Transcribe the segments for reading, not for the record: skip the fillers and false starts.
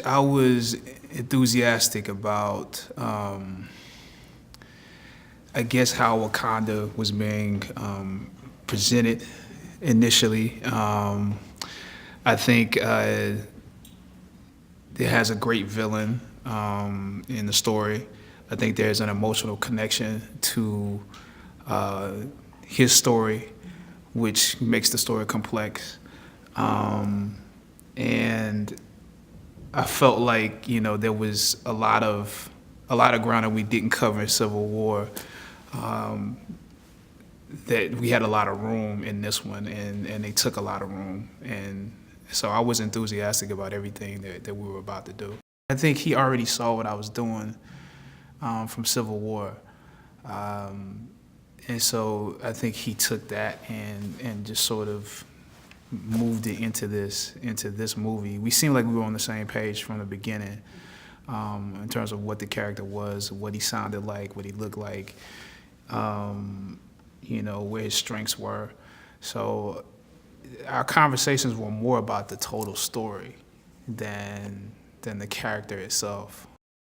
I was enthusiastic about, I guess, how Wakanda was being presented initially. I think it has a great villain in the story. I think there's an emotional connection to uh, his story, which makes the story complex. And I felt like there was a lot of ground that we didn't cover in Civil War. Um, that we had a lot of room in this one, and they took a lot of room, and so I was enthusiastic about everything that we were about to do. I think he already saw what I was doing from Civil War, um, and so I think he took that and just sort of moved it into this movie. We seemed like we were on the same page from the beginning, in terms of what the character was, what he sounded like, what he looked like, where his strengths were. So our conversations were more about the total story than the character itself.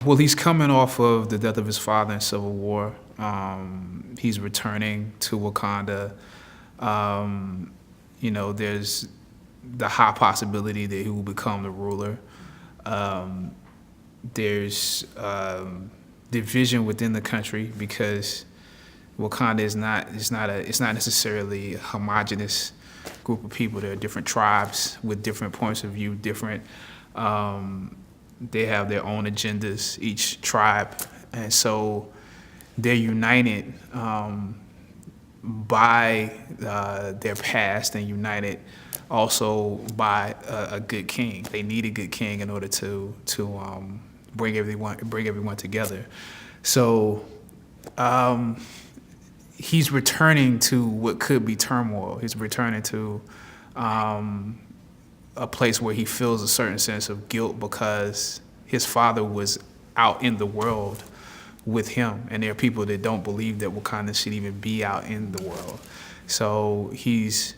Well, he's coming off of the death of his father in Civil War. He's returning to Wakanda. There's the high possibility that he will become the ruler. There's division within the country because Wakanda it's not necessarily a homogenous group of people. There are different tribes with different points of view, different. They have their own agendas, each tribe, and so they're united by their past and united also by a good king. They need a good king in order to bring everyone together. So he's returning to what could be turmoil. He's returning to a place where he feels a certain sense of guilt because his father was out in the world with him, and there are people that don't believe that Wakanda should even be out in the world. So he's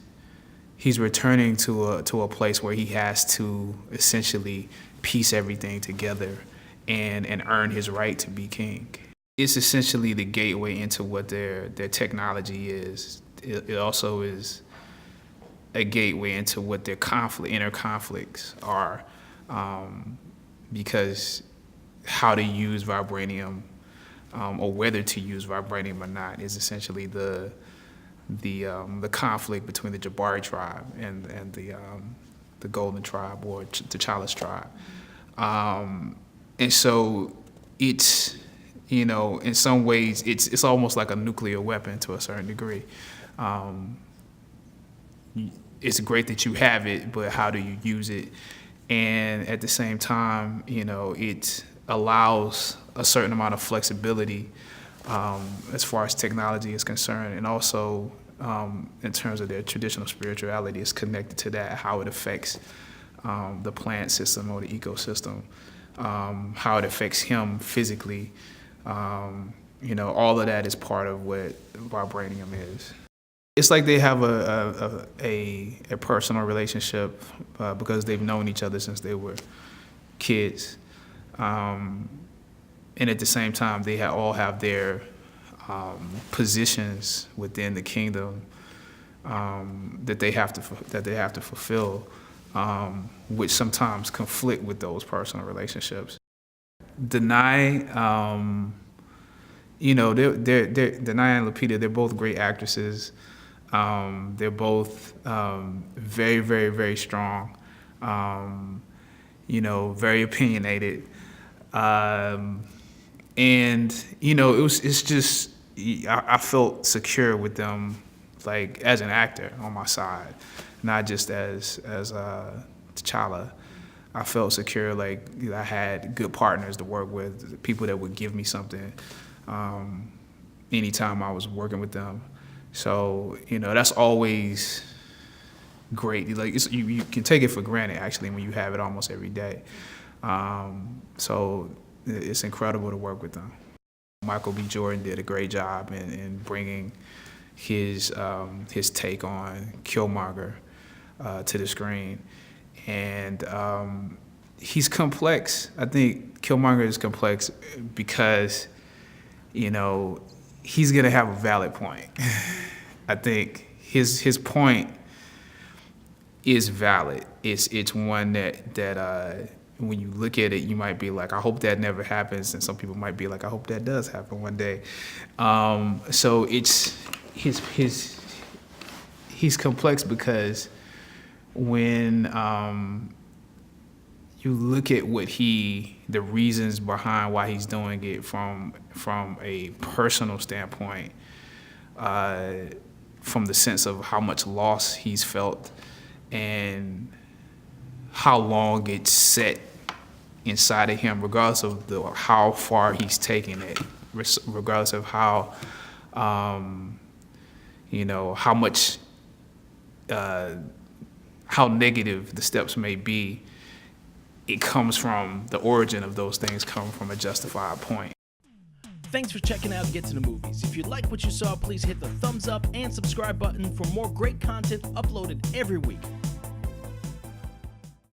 returning to a place where he has to essentially piece everything together and earn his right to be king. It's essentially the gateway into what their technology is. It also is a gateway into what their inner conflicts are, because how to use vibranium, or whether to use vibranium or not, is essentially the conflict between the Jabari tribe and the Golden tribe or T'Challa's tribe, and so it's in some ways it's almost like a nuclear weapon to a certain degree. It's great that you have it, but how do you use it? And at the same time, it allows a certain amount of flexibility as far as technology is concerned, and also in terms of their traditional spirituality is connected to that, how it affects the plant system or the ecosystem, how it affects him physically. All of that is part of what vibranium is. It's like they have a personal relationship because they've known each other since they were kids, and at the same time they all have their positions within the kingdom that they have to fulfill, which sometimes conflict with those personal relationships. Denai, Denai and Lupita, they're both great actresses. They're both very, very, very strong. Very opinionated, and it's just I felt secure with them, like as an actor on my side, not just as T'Challa. I felt secure, like I had good partners to work with, people that would give me something anytime I was working with them. So that's always great. Like you can take it for granted actually when you have it almost every day. So it's incredible to work with them. Michael B. Jordan did a great job in bringing his take on Killmonger to the screen, and he's complex. I think Killmonger is complex because, he's gonna have a valid point. I think his point is valid. It's one that when you look at it, you might be like, I hope that never happens, and some people might be like, I hope that does happen one day. So it's he's complex because when you look at the reasons behind why he's doing it from a personal standpoint, from the sense of how much loss he's felt and how long it's set inside of him, regardless of how far he's taken it, regardless of how much how negative the steps may be. It comes from the origin of those things come from a justified point. Thanks for checking out Get to the Movies. If you like what you saw, please hit the thumbs up and subscribe button for more great content uploaded every week.